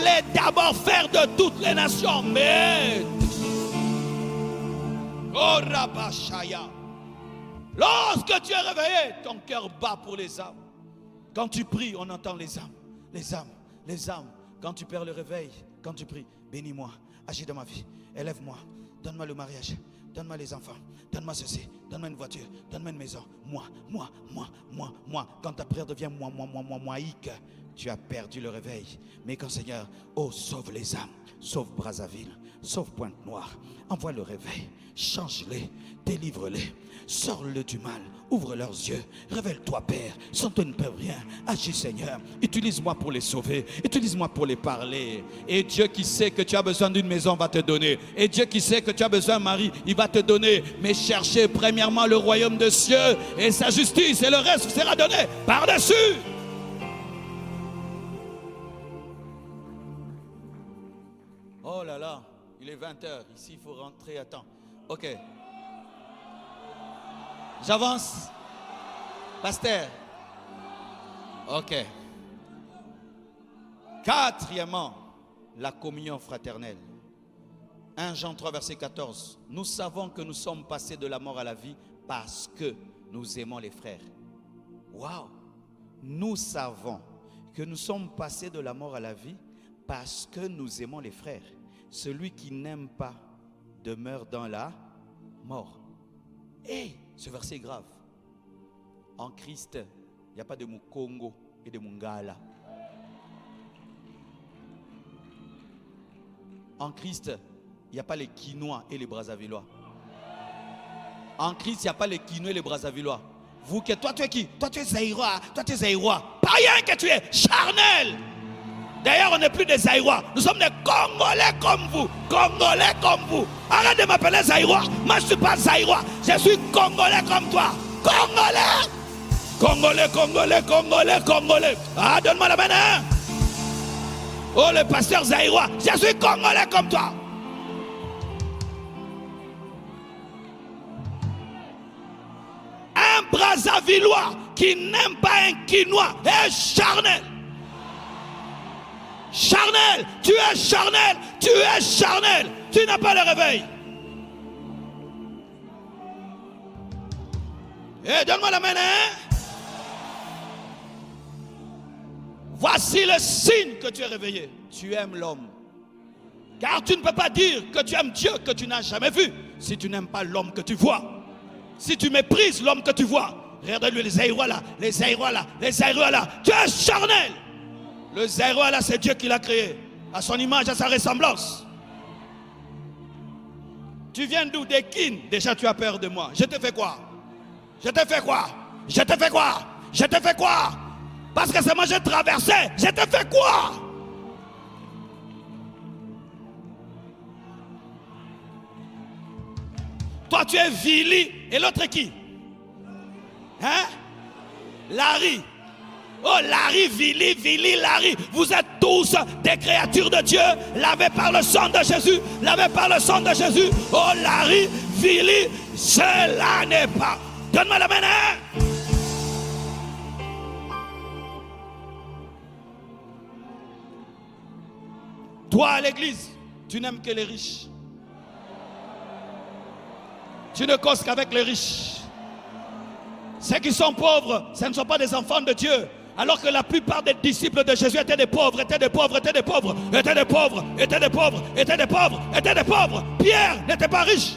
allait d'abord faire de toutes les nations. Mais oh Rabashaya, lorsque tu es réveillé, ton cœur bat pour les âmes. Quand tu pries, on entend les âmes, les âmes, les âmes. Quand tu perds le réveil, quand tu pries, bénis-moi, agis dans ma vie, élève-moi, donne-moi le mariage, donne-moi les enfants, donne-moi ceci, donne-moi une voiture, donne-moi une maison. Moi. Quand ta prière devient moique, tu as perdu le réveil. Mais quand Seigneur, oh, sauve les âmes, sauve Brazzaville, sauve Pointe-Noire, envoie le réveil, change-les, délivre-les, sors-le du mal, ouvre leurs yeux, révèle-toi Père, sans toi ne peux rien, agis Seigneur, utilise-moi pour les sauver, utilise-moi pour les parler. Et Dieu qui sait que tu as besoin d'une maison va te donner, et Dieu qui sait que tu as besoin d'un mari, il va te donner. Mais cherchez premièrement le royaume de cieux et sa justice, et le reste sera donné par-dessus. Oh là là, il est 20h, ici il faut rentrer à temps. Ok. J'avance. Pasteur. Ok. Quatrièmement, la communion fraternelle. 1 Jean 3 verset 14. Nous savons que nous sommes passés de la mort à la vie parce que nous aimons les frères. Waouh! Nous savons que nous sommes passés de la mort à la vie parce que nous aimons les frères. Celui qui n'aime pas demeure dans la mort. Et ce verset est grave. En Christ, il n'y a pas de Mukongo et de Mungala. En Christ, il n'y a pas les Quinois et les Brazzavillois. En Christ, il n'y a pas les Quinois et les Brazzavillois. Vous, toi tu es qui? Toi tu es Zaïrois. Toi tu es Zaïrois. Païen que tu es, charnel. D'ailleurs, on n'est plus des Zaïrois. Nous sommes des Congolais comme vous. Congolais comme vous. Arrête de m'appeler Zaïrois. Moi, je ne suis pas Zaïrois. Je suis Congolais comme toi. Congolais. Congolais. Ah, donne-moi la main. Hein? Oh, le pasteur Zaïrois. Je suis Congolais comme toi. Un Brazzavillois qui n'aime pas un Quinois est charnel. Charnel, tu es charnel, tu es charnel, tu n'as pas le réveil. Eh, donne-moi la main, hein? Voici le signe que tu es réveillé. Tu aimes l'homme. Car tu ne peux pas dire que tu aimes Dieu que tu n'as jamais vu si tu n'aimes pas l'homme que tu vois. Si tu méprises l'homme que tu vois. Regarde-lui les Zaïrois là, les Zaïrois là, les Zaïrois là. Tu es charnel. Le Zaïrois là, c'est Dieu qui l'a créé. À son image, à sa ressemblance. Tu viens d'où? Des Kin. Déjà tu as peur de moi. Je te fais quoi? Je te fais quoi? Je te fais quoi? Je te fais quoi? Parce que c'est moi j'ai traversé. Je te fais quoi? Toi tu es Vili et l'autre est qui? Hein? Larry. Oh Larry, Vili, Larry. Vous êtes tous des créatures de Dieu, lavées par le sang de Jésus, lavées par le sang de Jésus. Oh Larry, Vili, cela n'est pas. Donne-moi la main. Hein? Toi à l'église, tu n'aimes que les riches. Tu ne causes qu'avec les riches. Ceux qui sont pauvres, ce ne sont pas des enfants de Dieu. Alors que la plupart des disciples de Jésus étaient des pauvres, étaient des pauvres, étaient des pauvres, étaient des pauvres, étaient des pauvres, étaient des pauvres, étaient des pauvres. Pierre n'était pas riche.